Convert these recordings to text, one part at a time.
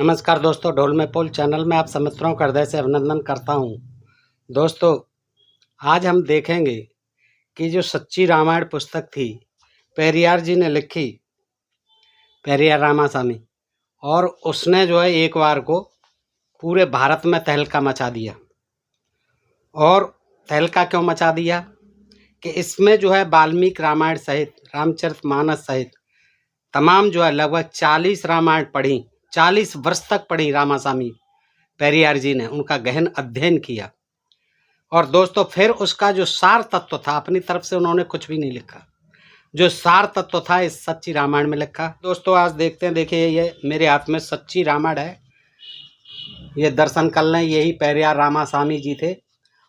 नमस्कार दोस्तों, ढोल में पोल चैनल में आप सब मित्रों का हृदय से अभिनंदन करता हूं। दोस्तों, आज हम देखेंगे कि जो सच्ची रामायण पुस्तक थी, पेरियार जी ने लिखी, पेरियार रामासामी, और उसने जो है एक बार को पूरे भारत में तहलका मचा दिया। और तहलका क्यों मचा दिया कि इसमें जो है वाल्मीकि रामायण सहित, रामचरितमानस सहित तमाम जो है लगभग 40 रामायण पढ़ी, 40 वर्ष तक पढ़ी रामासामी पेरियार जी ने, उनका गहन अध्ययन किया। और दोस्तों, फिर उसका जो सार तत्व था, अपनी तरफ से उन्होंने कुछ भी नहीं लिखा, जो सार तत्व था इस सच्ची रामायण में लिखा। दोस्तों, आज देखते हैं, देखिए ये मेरे हाथ में सच्ची रामायण है, ये दर्शन कर लें, यही पेरियार रामासामी जी थे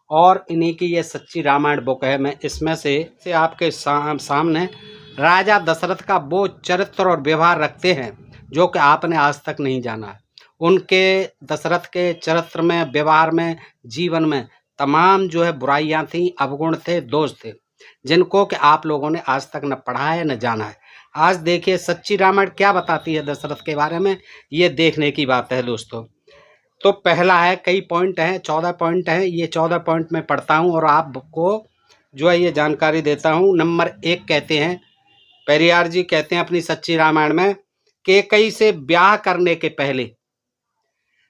और इन्हीं की ये सच्ची रामायण बुक है। मैं इसमें से आपके सामने राजा दशरथ का वो चरित्र और व्यवहार रखते हैं जो कि आपने आज तक नहीं जाना है। उनके दशरथ के चरित्र में, व्यवहार में, जीवन में तमाम जो है बुराइयां थी, अवगुण थे, दोष थे, जिनको कि आप लोगों ने आज तक न पढ़ा है न जाना है। आज देखिए सच्ची रामायण क्या बताती है दशरथ के बारे में, ये देखने की बात है दोस्तों। तो पहला है, कई पॉइंट हैं, 14 पॉइंट हैं, ये 14 पॉइंट में पढ़ता हूँ और आपको जो है ये जानकारी देता हूँ। नंबर 1 कहते हैं, पेरियार जी कहते हैं अपनी सच्ची रामायण में, कैकई से ब्याह करने के पहले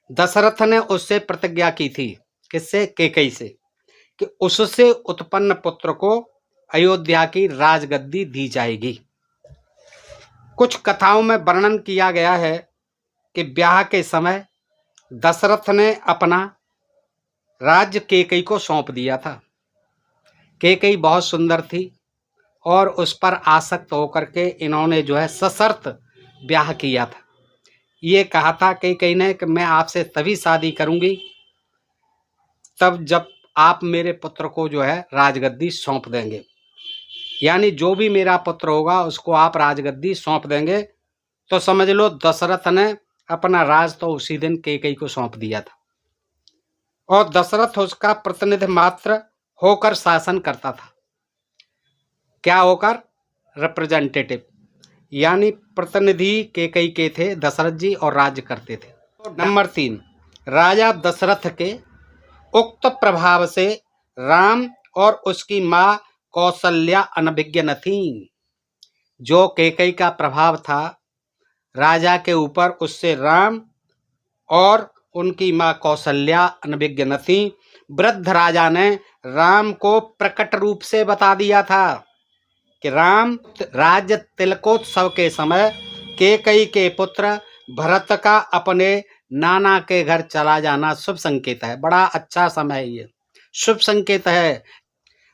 दशरथ ने उससे प्रतिज्ञा की थी। किससे? कैकई से, कि उससे उत्पन्न पुत्र को अयोध्या की राजगद्दी दी जाएगी। कुछ कथाओं में वर्णन किया गया है कि ब्याह के समय दशरथ ने अपना राज्य कैकई को सौंप दिया था। कैकई बहुत सुंदर थी और उस पर आसक्त होकर के इन्होंने जो है सशर्त ब्याह किया था। ये कहा था कैकई ने कि मैं आपसे तभी शादी करूंगी तब जब आप मेरे पुत्र को जो है राजगद्दी सौंप देंगे, यानी जो भी मेरा पुत्र होगा उसको आप राजगद्दी सौंप देंगे। तो समझ लो दशरथ ने अपना राज तो उसी दिन कैकई को सौंप दिया था और दशरथ उसका प्रतिनिधि मात्र होकर शासन करता था। क्या होकर? रिप्रेजेंटेटिव, यानी प्रतिनिधि कैकई के थे दशरथ जी और राज्य करते थे। नंबर 3, राजा दशरथ के उक्त प्रभाव से राम और उसकी मां कौशल्या अनभिज्ञ न थी। जो कैकई का प्रभाव था राजा के ऊपर, उससे राम और उनकी मां कौशल्या अनभिज्ञ न थी। वृद्ध राजा ने राम को प्रकट रूप से बता दिया था कि राम राज्य तिलकोत्सव के समय कैकई के पुत्र भरत का अपने नाना के घर चला जाना शुभ संकेत है। बड़ा अच्छा समय है, ये शुभ संकेत है।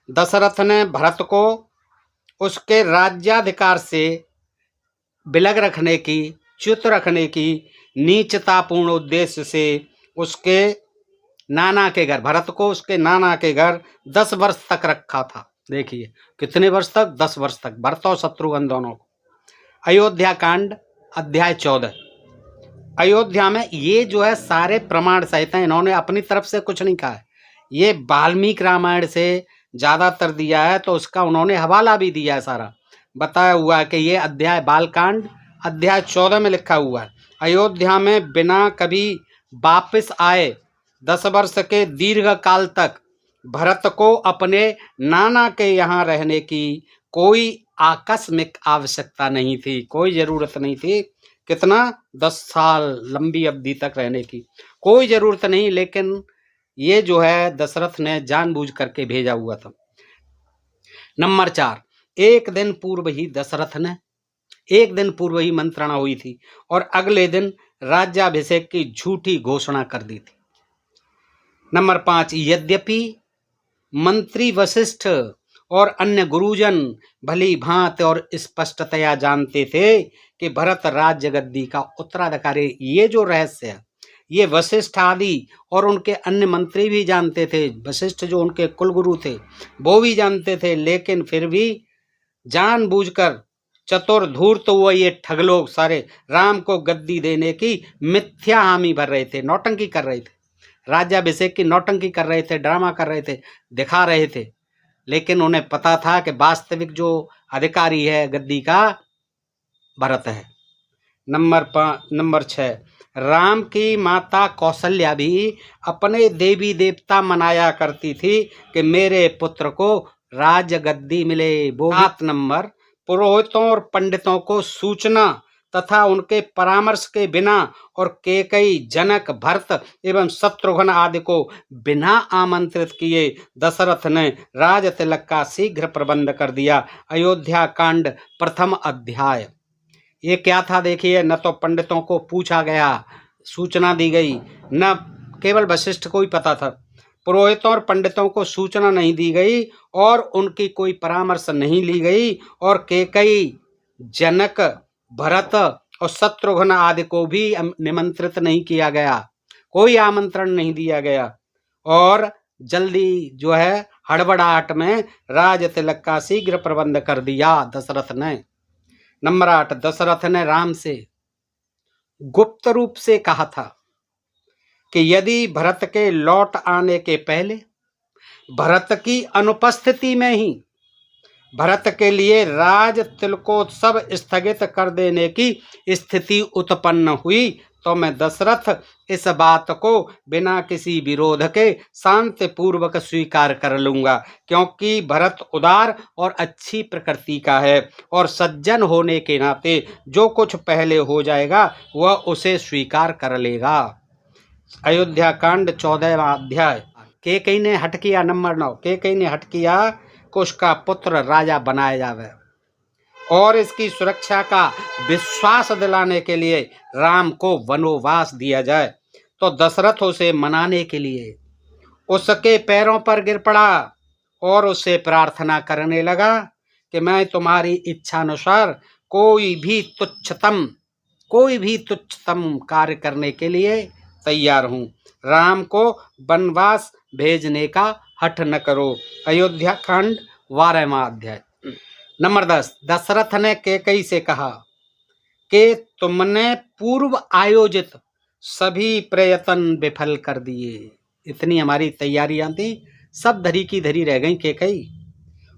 दशरथ ने भरत को उसके राज्याधिकार से विलग रखने की, च्युत रखने की नीचतापूर्ण उद्देश्य से उसके नाना के घर, भरत को उसके नाना के घर 10 वर्ष तक रखा था। देखिए कितने वर्ष तक? 10 वर्ष तक, भरत और शत्रुघ्न दोनों को। अयोध्या कांड अध्याय 14। अयोध्या में ये जो है सारे प्रमाण सहित हैं, इन्होंने अपनी तरफ से कुछ नहीं कहा है। ये वाल्मीकि रामायण से ज़्यादातर दिया है, तो उसका उन्होंने हवाला भी दिया है, सारा बताया हुआ है कि ये अध्याय बालकांड अध्याय 14 में लिखा हुआ है। अयोध्या में बिना कभी वापस आए 10 वर्ष के दीर्घ काल तक भरत को अपने नाना के यहाँ रहने की कोई आकस्मिक आवश्यकता नहीं थी, कोई ज़रूरत नहीं थी। कितना? 10 साल लंबी अवधि तक रहने की कोई ज़रूरत नहीं, लेकिन ये जो है दशरथ ने जानबूझ करके भेजा हुआ था। नंबर 4, एक दिन पूर्व ही मंत्रणा हुई थी और अगले दिन राज्याभिषेक की झूठी घोषणा कर दी थी। नंबर 5, यद्यपि मंत्री वशिष्ठ और अन्य गुरुजन भली भांति और स्पष्टतया जानते थे कि भरत राज्य गद्दी का उत्तराधिकारी, ये जो रहस्य है ये वशिष्ठ आदि और उनके अन्य मंत्री भी जानते थे। वशिष्ठ जो उनके कुलगुरु थे वो भी जानते थे, लेकिन फिर भी जानबूझकर चतुर धूर्त हुए ये ठग लोग सारे राम को गद्दी देने की मिथ्या हामी भर रहे थे, नौटंकी कर रहे थे, राज्याभिषेक की नौटंकी कर रहे थे, ड्रामा कर रहे थे, दिखा रहे थे। लेकिन उन्हें पता था कि वास्तविक जो अधिकारी है गद्दी का भरत है। नंबर 6, राम की माता कौशल्या भी अपने देवी देवता मनाया करती थी कि मेरे पुत्र को राजगद्दी मिले। 7 नंबर, पुरोहितों और पंडितों को सूचना तथा उनके परामर्श के बिना और केकई, जनक, भरत एवं शत्रुघ्न आदि को बिना आमंत्रित किए दशरथ ने राज तिलक का शीघ्र प्रबंध कर दिया। अयोध्या कांड प्रथम अध्याय। ये क्या था देखिए, न तो पंडितों को पूछा गया, सूचना दी गई, न केवल वशिष्ठ को ही पता था, पुरोहितों और पंडितों को सूचना नहीं दी गई और उनकी कोई परामर्श नहीं ली गई, और केकई, जनक, भरत और शत्रुघ्न आदि को भी निमंत्रित नहीं किया गया, कोई आमंत्रण नहीं दिया गया, और जल्दी जो है हड़बड़ाहट में राज तिलक का शीघ्र प्रबंध कर दिया दशरथ ने। नंबर 8, दशरथ ने राम से गुप्त रूप से कहा था कि यदि भरत के लौट आने के पहले भरत की अनुपस्थिति में ही भरत के लिए राज तिलकोत्सव स्थगित कर देने की स्थिति उत्पन्न हुई तो मैं दशरथ इस बात को बिना किसी विरोध के शांतिपूर्वक स्वीकार कर लूंगा, क्योंकि भरत उदार और अच्छी प्रकृति का है और सज्जन होने के नाते जो कुछ पहले हो जाएगा वह उसे स्वीकार कर लेगा। अयोध्या कांड 14वां अध्याय। केकई ने हट किया। नंबर 9, केकई ने हट किया कि उसका पुत्र राजा बनाया जावे और इसकी सुरक्षा का विश्वास दिलाने के लिए राम को वनवास दिया जाए। तो दशरथ उसे मनाने के लिए उसके पैरों पर गिर पड़ा और उससे प्रार्थना करने लगा कि मैं तुम्हारी इच्छा अनुसार कोई भी तुच्छतम कार्य करने के लिए तैयार हूँ। राम को वनवास भेजने का हठ न करो। अयोध्या कांड 12वां अध्याय। नंबर 10, दशरथ ने केकई से कहा कि तुमने पूर्व आयोजित सभी प्रयत्न विफल कर दिए। इतनी हमारी तैयारियां थी, सब धरी की धरी रह गई केकई।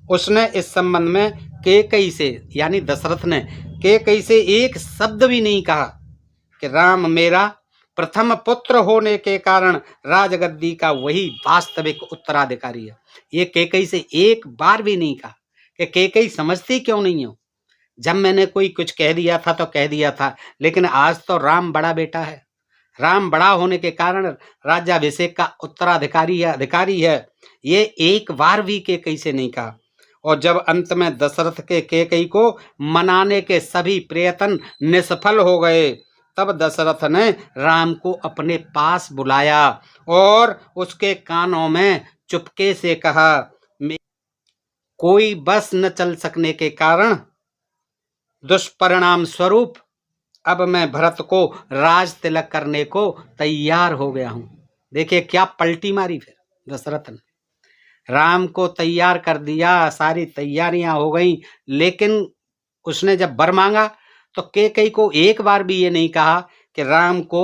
उसने इस संबंध में केकई से यानी दशरथ ने केकई से एक शब्द भी नहीं कहा कि राम मेरा प्रथम पुत्र होने के कारण राजगद्दी का वही वास्तविक उत्तराधिकारी है। ये केकई से एक बार भी नहीं कहा कि केकई समझती क्यों नहीं हो। जब मैंने कोई कुछ कह दिया था तो कह दिया था, लेकिन आज तो राम बड़ा बेटा है, राम बड़ा होने के कारण राज्याभिषेक का अधिकारी है। ये एक बार भी केकई से नहीं कहा। और जब अंत में दशरथ के केकई को मनाने के सभी प्रयत्न निष्फल हो गए तब दशरथ ने राम को अपने पास बुलाया और उसके कानों में चुपके से कहा, कोई बस न चल सकने के कारण दुष्परिणाम स्वरूप अब मैं भरत को राज तिलक करने को तैयार हो गया हूं। देखिए क्या पलटी मारी फिर दशरथ ने। राम को तैयार कर दिया, सारी तैयारियां हो गई, लेकिन उसने जब वर मांगा तो केकई को एक बार भी ये नहीं कहा कि राम को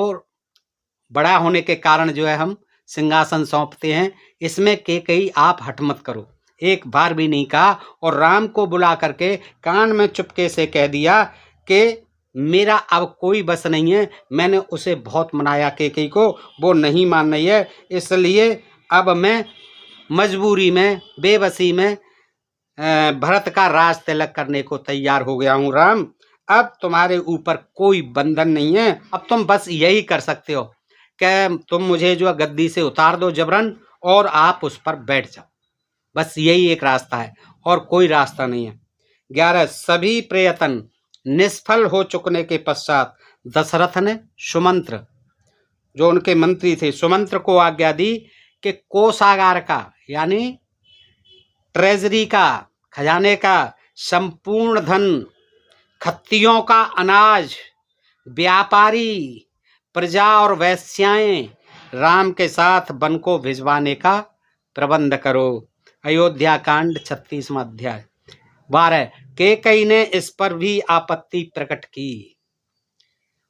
बड़ा होने के कारण जो है हम सिंहासन सौंपते हैं, इसमें केकई आप हट मत करो। एक बार भी नहीं कहा और राम को बुला करके कान में चुपके से कह दिया कि मेरा अब कोई बस नहीं है। मैंने उसे बहुत मनाया केकई को, वो नहीं मान रही है, इसलिए अब मैं मजबूरी में, बेबसी में भरत का राज तिलक करने को तैयार हो गया हूँ। राम, अब तुम्हारे ऊपर कोई बंधन नहीं है, अब तुम बस यही कर सकते हो कि तुम मुझे जो गद्दी से उतार दो जबरन और आप उस पर बैठ जाओ। बस यही एक रास्ता है और कोई रास्ता नहीं है। 11, सभी प्रयत्न निष्फल हो चुकने के पश्चात दशरथ ने सुमंत्र, जो उनके मंत्री थे, सुमंत्र को आज्ञा दी कि कोषागार का यानी ट्रेजरी का, खजाने का संपूर्ण धन, खत्तियों का अनाज, व्यापारी, प्रजा और वैश्याएं राम के साथ वन को भिजवाने का प्रबंध करो। अयोध्या कांड 36वां अध्याय। 12, केकई ने इस पर भी आपत्ति प्रकट की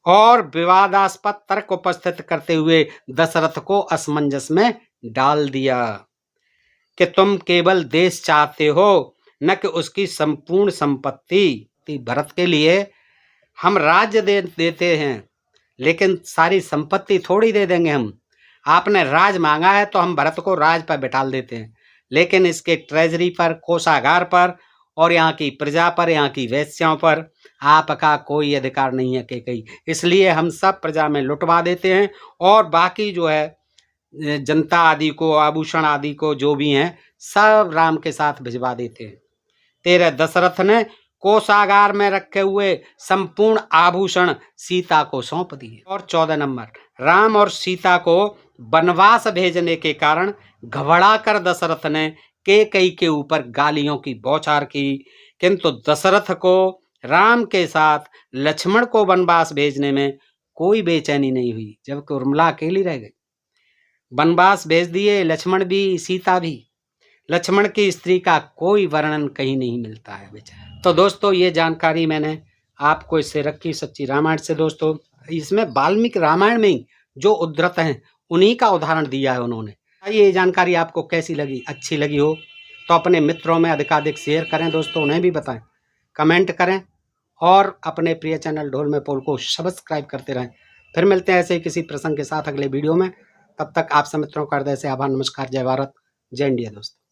और विवादास्पद तर्क उपस्थित करते हुए दशरथ को असमंजस में डाल दिया कि तुम केवल देश चाहते हो, न कि उसकी संपूर्ण संपत्ति। भरत के लिए हम राज्य देते हैं, लेकिन सारी संपत्ति थोड़ी दे देंगे हम। आपने राज मांगा है तो हम भरत को राज पर बिठाल देते हैं, लेकिन इसके ट्रेजरी पर, कोषागार पर और यहाँ की प्रजा पर, यहाँ की वेश्याओं पर आपका कोई अधिकार नहीं है कि कहीं। इसलिए हम सब प्रजा में लुटवा देते हैं और बाकी जो है जनता आदि को, आभूषण आदि को जो भी हैं सब राम के साथ भिजवा देते हैं। तेरे दशरथ ने कोषागार में रखे हुए संपूर्ण आभूषण सीता को सौंप दिए। और 14 नंबर, राम और सीता को वनवास भेजने के कारण घबरा कर दशरथ ने कैकेयी के ऊपर गालियों की बौछार की, किंतु दशरथ को राम के साथ लक्ष्मण को वनवास भेजने में कोई बेचैनी नहीं हुई, जबकि उर्मिला अकेली रह गई। वनवास भेज दिए लक्ष्मण भी, सीता भी। लक्ष्मण की स्त्री का कोई वर्णन कहीं नहीं मिलता है बेचारा। तो दोस्तों ये जानकारी मैंने आपको इससे रखी सच्ची रामायण से। दोस्तों इसमें वाल्मीकि रामायण में ही जो उद्धृत हैं उन्हीं का उदाहरण दिया है उन्होंने। ये जानकारी आपको कैसी लगी, अच्छी लगी हो तो अपने मित्रों में अधिकाधिक शेयर करें दोस्तों, उन्हें भी बताएं, कमेंट करें और अपने प्रिय चैनल ढोल में पोल को सब्सक्राइब करते रहें। फिर मिलते हैं ऐसे ही किसी प्रसंग के साथ अगले वीडियो में। तब तक आप सब मित्रों का हृदय से आभार, नमस्कार, जय भारत, जय इंडिया दोस्तों।